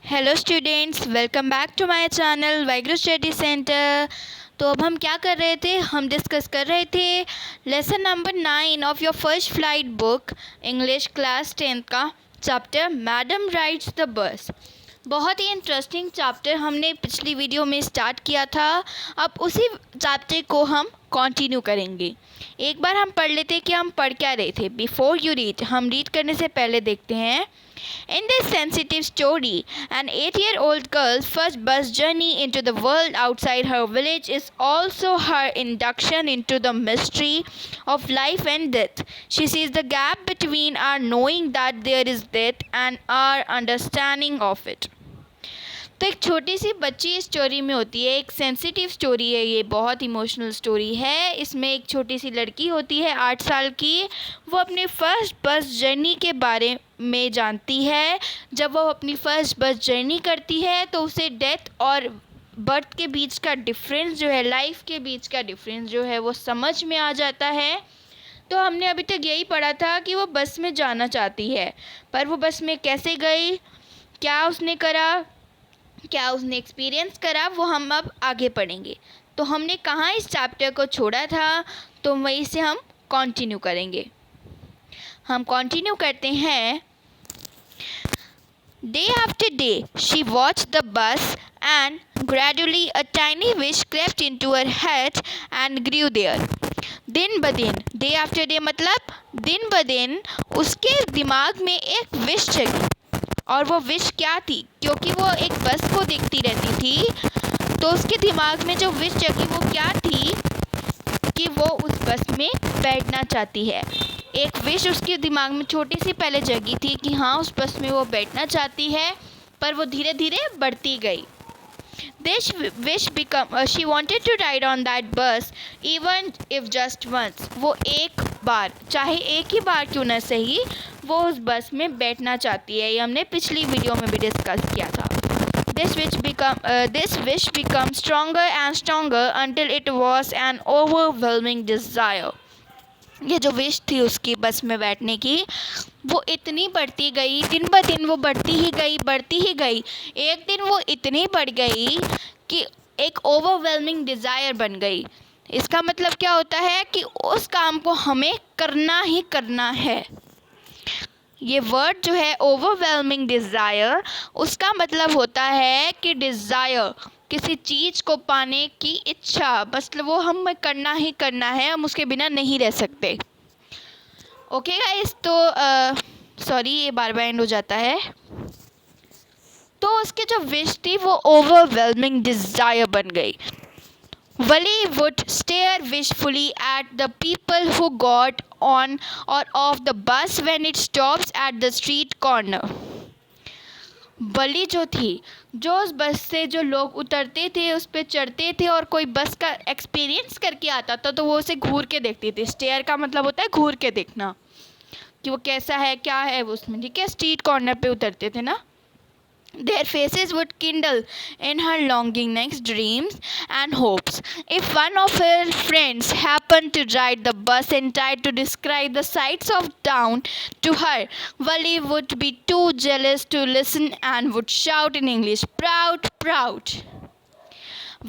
Hello students, welcome back to my channel Vigro study centre. तो अब हम क्या कर रहे थे? हम डिस्कस कर रहे थे lesson number 9 of your first flight book English class 10 का chapter madam rides the bus. बहुत ही इंटरेस्टिंग चैप्टर हमने पिछली वीडियो में स्टार्ट किया था। अब उसी चैप्टर को हम कंटिन्यू करेंगे। एक बार हम पढ़ लेते कि हम पढ़ क्या रहे थे। बिफोर यू रीड, हम रीड करने से पहले देखते हैं। In this sensitive story, an 8-year-old girl's first bus journey into the world outside her village is also her induction into the mystery of life and death. She sees the gap between our knowing that there is death and our understanding of it. तो एक छोटी सी बच्ची story में होती है। एक sensitive story है, ये बहुत इमोशनल स्टोरी है। इसमें एक छोटी सी लड़की होती है 8 साल की। वो अपनी फ़र्स्ट बस जर्नी के बारे में जानती है। जब वो अपनी फ़र्स्ट बस जर्नी करती है तो उसे डेथ और बर्थ के बीच का डिफरेंस जो है, लाइफ के बीच का डिफरेंस जो है, वो समझ में आ जाता है। तो हमने अभी तक यही पढ़ा था कि वो बस में जाना चाहती है, पर वो बस में कैसे गई, क्या उसने करा, क्या उसने एक्सपीरियंस करा, वो हम अब आगे पढ़ेंगे। तो हमने कहाँ इस चैप्टर को छोड़ा था, तो वहीं से हम कंटिन्यू करेंगे। हम कंटिन्यू करते हैं। Day after day, she watched the bus, and gradually a tiny wish crept into her head and grew there. दिन ब दिन, डे आफ्टर डे मतलब दिन ब दिन उसके दिमाग में एक विश जगी। और वो विश क्या थी? क्योंकि वो एक बस को देखती रहती थी, तो उसके दिमाग में जो विश जगी वो क्या थी कि वो उस बस में बैठना चाहती है। एक विश उसके दिमाग में छोटी सी पहले जगी थी कि हाँ, उस बस में वो बैठना चाहती है, पर वो धीरे धीरे बढ़ती गई। This wish become she wanted to ride on that bus even if just once. वो एक बार, चाहे एक ही बार क्यों न सही, वो उस बस में बैठना चाहती है। ये हमने पिछली वीडियो में भी डिस्कस किया था। This wish became stronger and stronger until it was an overwhelming desire. ये जो विश थी उसकी बस में बैठने की, वो इतनी बढ़ती गई, दिन ब दिन वो बढ़ती ही गई। एक दिन वो इतनी बढ़ गई कि एक ओवरवेलमिंग डिज़ायर बन गई। इसका मतलब क्या होता है कि उस काम को हमें करना ही करना है। ये वर्ड जो है ओवरवेलमिंग डिज़ायर, उसका मतलब होता है कि डिज़ायर किसी चीज़ को पाने की इच्छा, मतलब वो हमें करना ही करना है, हम उसके बिना नहीं रह सकते। ओके गाइस, तो सॉरी, ये बार बार एंड हो जाता है। तो उसकी जो विश थी वो ओवरवेलमिंग डिज़ायर बन गई। Wally would stare wishfully at the people who got on or off the bus when it stops at the street corner. वली जो थी, जो उस बस से जो लोग उतरते थे, उस पर चढ़ते थे और कोई बस का एक्सपीरियंस करके आता था तो वो उसे घूर के देखती थी। स्टेयर का मतलब होता है घूर के देखना, कि वो कैसा है, क्या है वो उसमें, ठीक है। स्ट्रीट कॉर्नर पे उतरते थे ना। Their faces would kindle in her longings, dreams, and hopes. If one of her friends happened to ride the bus and tried to describe the sights of town to her, Wally would be too jealous to listen and would shout in English, "Proud, proud."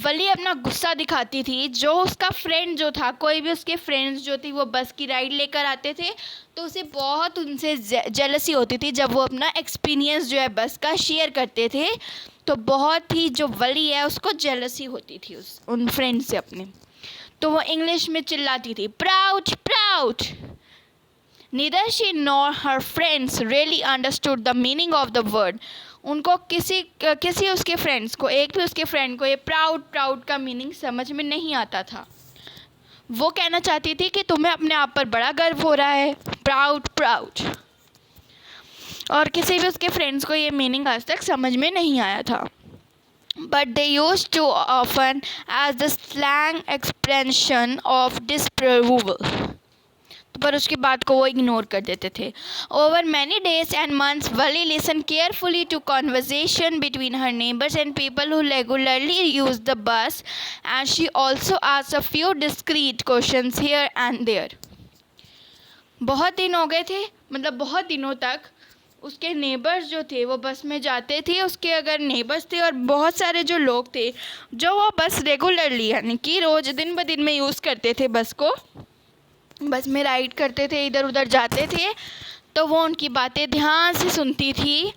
वली अपना गुस्सा दिखाती थी। जो उसका friend जो था, कोई भी उसके फ्रेंड्स जो थी वो बस की राइड लेकर आते थे, तो उसे बहुत उनसे जेलसी होती थी जब वो अपना एक्सपीरियंस जो है बस का शेयर करते थे। तो बहुत ही जो वली है उसको जेलसी होती थी उन फ्रेंड से अपने। तो वो इंग्लिश में चिल्लाती थी, proud proud. Neither she nor her friends really understood the meaning of the word. उनको किसी उसके फ्रेंड्स को, एक भी उसके फ्रेंड को ये प्राउड प्राउड का मीनिंग समझ में नहीं आता था। वो कहना चाहती थी कि तुम्हें अपने आप पर बड़ा गर्व हो रहा है, प्राउड प्राउड। और किसी भी उसके फ्रेंड्स को ये मीनिंग आज तक समझ में नहीं आया था। But they used to often as the slang expression of disapproval. पर उसकी बात को वो इग्नोर कर देते थे। Over many days and months, Wally listened carefully to conversation between her neighbors and people who regularly used the bus, and she also asked a few discreet questions here and there. बहुत दिन हो गए थे, मतलब बहुत दिनों तक उसके नेबर्स जो थे वो बस में जाते थे, उसके अगर नेबर्स थे और बहुत सारे जो लोग थे जो वो बस रेगुलरली यानी कि रोज़ दिन ब दिन में यूज़ करते थे बस को, बस में राइड करते थे, इधर उधर जाते थे, तो वो उनकी बातें ध्यान से सुनती थी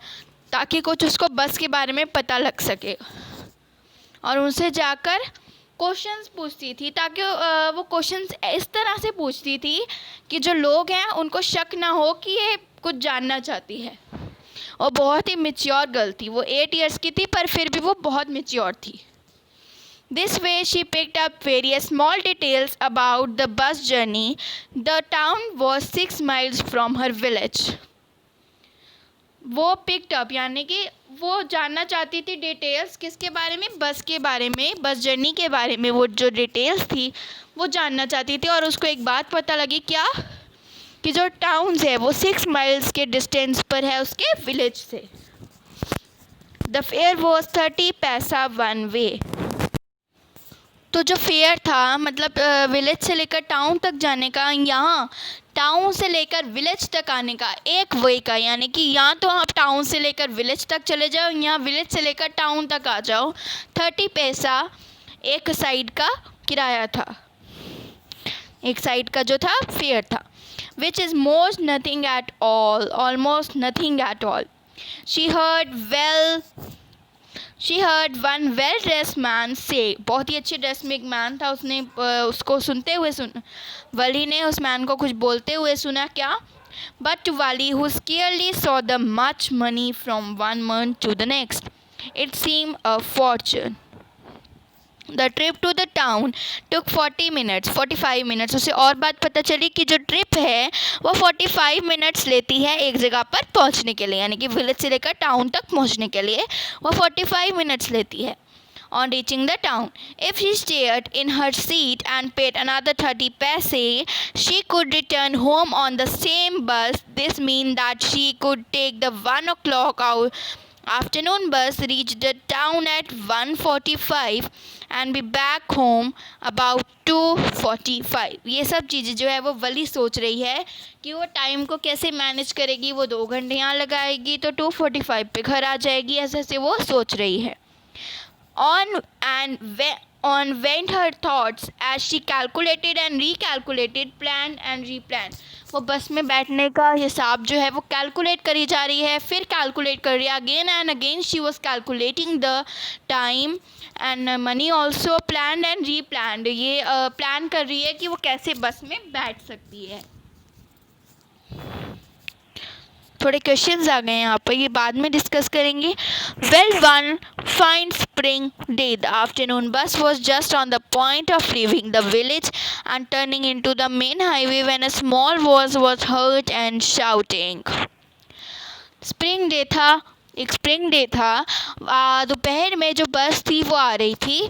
ताकि कुछ उसको बस के बारे में पता लग सके, और उनसे जाकर क्वेश्चंस पूछती थी ताकि वो क्वेश्चंस इस तरह से पूछती थी कि जो लोग हैं उनको शक ना हो कि ये कुछ जानना चाहती है। और बहुत ही मैच्योर गर्ल थी, वो 8 इयर्स की थी पर फिर भी वो बहुत मैच्योर थी। This way she picked up various small details about the bus journey. The town was 6 miles from her village. वो पिक्ड अप यानी कि वो जानना चाहती थी डिटेल्स किसके बारे में, बस के बारे में, बस जर्नी के बारे में। वो जो डिटेल्स थी वो जानना चाहती थी, और उसको एक बात पता लगी, क्या कि जो टाउन्स है वो 6 माइल्स के डिस्टेंस पर है उसके विलेज से। द फेयर वॉज 30 पैसा वन वे। तो जो फेयर था मतलब विलेज से लेकर टाउन तक जाने का, यहाँ टाउन से लेकर विलेज तक आने का एक वे का, यानी कि यहाँ तो आप टाउन से लेकर विलेज तक चले जाओ, यहाँ विलेज से लेकर टाउन तक आ जाओ, 30 पैसा एक साइड का किराया था, एक साइड का जो था फेयर था। Which is most nothing at all, almost nothing at all. She heard one well dressed man से, बहुत ही अच्छे ड्रेस में एक मैन था, उसने उसको सुनते हुए वली ने उस मैन को कुछ बोलते हुए सुना, क्या? बट वाली who scarcely saw the much money from one month to the next, it seemed a fortune. The trip to the town took 45 minutes. उसे और बात पता चली कि जो ट्रिप है वो 45 मिनट्स लेती है एक जगह पर पहुंचने के लिए, यानी कि विलेज से लेकर टाउन तक पहुंचने के लिए वो 45 मिनट्स लेती है। On reaching the town, if she stayed in her seat and paid another 30 paise, she could return home on the same bus. This means that she could take the 1 o'clock afternoon bus, reach the town at 1:45 and be back home about 2:45. ये सब चीज़ें जो है वो वली सोच रही है कि वो टाइम को कैसे मैनेज करेगी, वो 2 घंटे यहाँ लगाएगी तो 2:45 पे घर आ जाएगी, ऐसे ऐसे वो सोच रही है। On went her thoughts as she calculated and recalculated, planned and replanned. वो बस में बैठने का हिसाब जो है वो कैलकुलेट करी जा रही है, फिर कैलकुलेट कर रही है, again and again she was calculating the time and money also, plan and replanned. ये प्लान कर रही है कि वो कैसे बस में बैठ सकती है। थोड़े क्वेश्चंस आ गए यहाँ पर, ये बाद में डिस्कस करेंगे। Well one fine spring day the afternoon bus was just on the point of leaving the village and turning into the main highway when a small voice was heard and shouting. Spring day था, एक spring day था, दोपहर में जो बस थी वो आ रही थी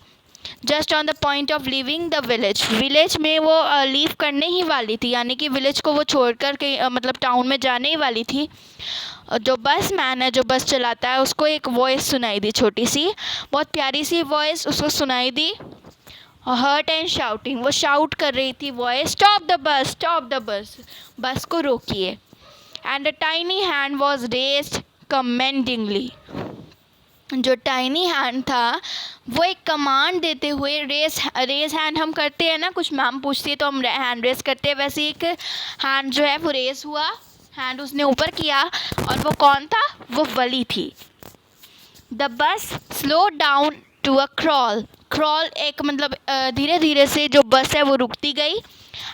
just on the point of living the village. Village में वो लीव करने ही वाली थी, यानी कि विलेज को वो छोड़कर के मतलब टाउन में जाने ही वाली थी। जो बस मैन है, जो बस चलाता है, उसको एक वॉइस सुनाई दी, छोटी सी बहुत प्यारी सी वॉइस उसको सुनाई दी। हर्ट एंड शाउटिंग, वो शाउट कर रही थी voice, stop the bus, stop the bus, bus को रोकिए। And the tiny hand was raised commandingly, जो टाइनी हैंड था वो एक कमांड देते हुए, रेस हैंड हम करते हैं ना, कुछ मैम पूछती है तो हम हैंड रेस करते हैं, वैसे एक हैंड जो है वो रेस हुआ, हैंड उसने ऊपर किया, और वो कौन था? वो वली थी। The bus slow down to a crawl, crawl एक मतलब धीरे धीरे से जो बस है वो रुकती गई।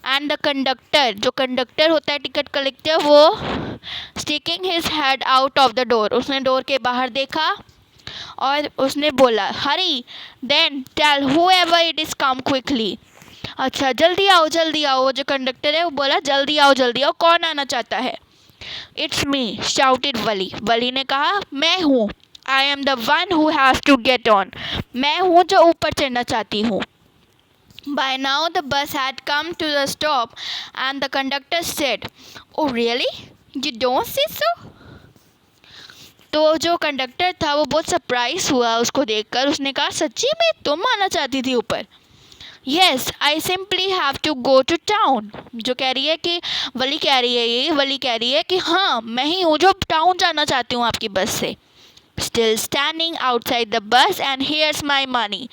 एंड द कंडक्टर, जो कंडक्टर होता है टिकट कलेक्टर, वो sticking his head out of the door, उसने डोर के बाहर देखा और उसने बोला, hurry then tell whoever it is come quickly. अच्छा जल्दी आओ जल्दी आओ, वो जो कंडक्टर है वो बोला जल्दी आओ जल्दी आओ, कौन आना चाहता है? इट्स मी शाउटेड वली, वली ने कहा मैं हूँ, I am the one who has to get on, मैं हूँ जो ऊपर चढ़ना चाहती हूँ। By now the bus had come to the stop and the conductor said, oh really? You don't say so? तो जो कंडक्टर था वो बहुत सरप्राइज हुआ उसको देखकर, उसने कहा सच्ची में तुम आना चाहती थी ऊपर? Yes I simply have to go to town. जो कह रही है कि वली कह रही है, ये वली कह रही है कि हाँ मैं ही हूँ जो टाउन जाना चाहती हूँ आपकी बस से। Still standing outside the bus and here's my money.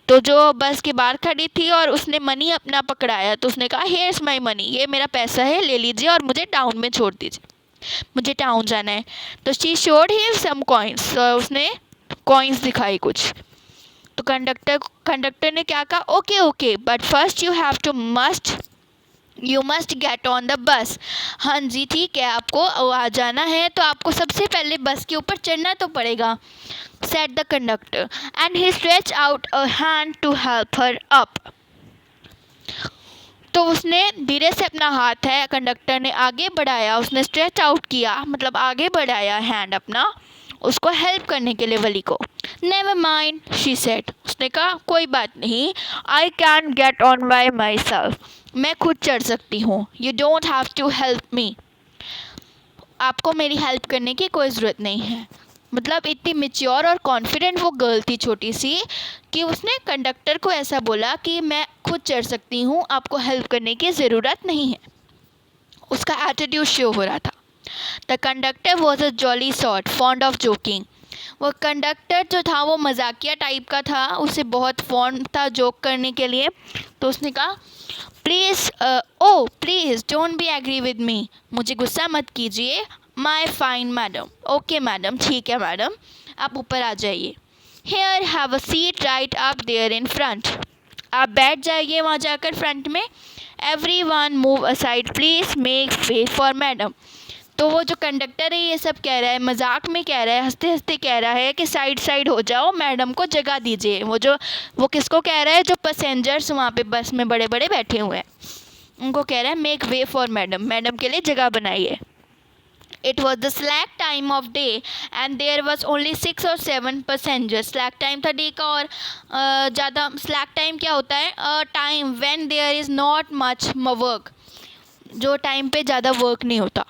तो जो बस के बाहर खड़ी थी और उसने मनी अपना पकड़ाया, तो उसने कहा हियर्स माई मनी, ये मेरा पैसा है, ले लीजिए और मुझे टाउन में छोड़ दीजिए, मुझे टाउन जाना है। तो she showed him some coins, उसने कॉइन्स दिखाई कुछ। तो कंडक्टर ने क्या कहा, okay okay but first you must get on the bus. हाँ जी ठीक है, आपको आ जाना है तो आपको सबसे पहले बस के ऊपर चढ़ना तो पड़ेगा, said the conductor and he stretch out a hand to help her up. तो उसने धीरे से अपना हाथ है कंडक्टर ने आगे बढ़ाया, उसने स्ट्रेच आउट किया मतलब आगे बढ़ाया हैंड अपना उसको हेल्प करने के लिए वली को। नेवर माइंड शी सेड, उसने कहा कोई बात नहीं, I can get on by myself, मैं खुद चढ़ सकती हूँ, you don't have to help me, आपको मेरी हेल्प करने की कोई ज़रूरत नहीं है। मतलब इतनी मेच्योर और कॉन्फिडेंट वो गर्ल थी छोटी सी कि उसने कंडक्टर को ऐसा बोला कि मैं खुद चढ़ सकती हूँ, आपको हेल्प करने की ज़रूरत नहीं है। उसका एटीट्यूड शो हो रहा था। The conductor was a jolly sort fond of joking. वो कंडक्टर जो था वो मजाकिया टाइप का था, उसे बहुत फॉन्ड था जोक करने के लिए। तो उसने कहा please oh please don't be agree with me, मुझे गुस्सा मत कीजिए, my fine madam, okay madam ठीक है मैडम, आप ऊपर आ जाइए। Here have a seat right up there in front, आप बैठ जाइए वहाँ जाकर फ्रंट में। Every one move aside please make way for madam. तो वो जो कंडक्टर है ये सब कह रहा है, मजाक में कह रहा है, हंसते हंसते कह रहा है कि साइड साइड हो जाओ, मैडम को जगह दीजिए। वो किसको कह रहा है, जो पैसेंजर्स वहाँ पे बस में बड़े बड़े बैठे हुए हैं उनको कह रहा है make way for madam, madam के लिए जगह बनाइए। It was the slack time of day and there was only 6 or 7 passengers. Slack time था डे का और ज़्यादा slack time क्या होता है, time when there is not much work, जो टाइम पे ज़्यादा वर्क नहीं होता।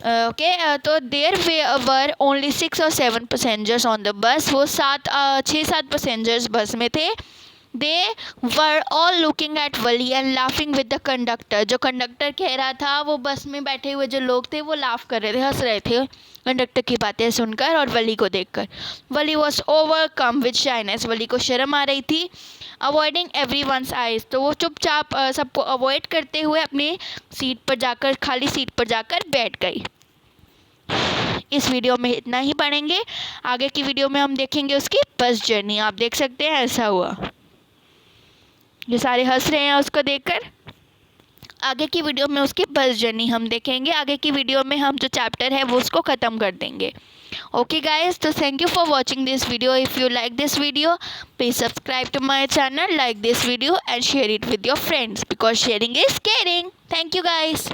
ओके तो देयर वर ओनली 6 और 7 पैसेंजर्स ऑन द बस, वो 6-7 पैसेंजर्स बस में थे। They were all looking at Willy and laughing with the conductor. जो कंडक्टर कह रहा था वो बस में बैठे हुए जो लोग थे वो लाफ कर रहे थे, हंस रहे थे कंडक्टर की बातें सुनकर और वली को देखकर। वली वॉज ओवरकम विद शाइनेस, वली को शर्म आ रही थी। अवॉइडिंग एवरी वंस आइज, तो वो चुपचाप सबको अवॉइड करते हुए अपनी सीट पर जाकर, खाली सीट पर जाकर बैठ गई। इस वीडियो में इतना ही पढ़ेंगे, आगे की वीडियो में हम देखेंगे उसकी बस जर्नी। आप देख सकते हैं ऐसा हुआ, ये सारे हंस रहे हैं उसको देखकर। आगे की वीडियो में उसकी बस जर्नी हम देखेंगे, आगे की वीडियो में हम जो चैप्टर है वो उसको ख़त्म कर देंगे। ओके गाइस, तो thank you for watching this video. If you like this video please subscribe to my channel, like this video and share it with your friends because sharing is caring. Thank you guys.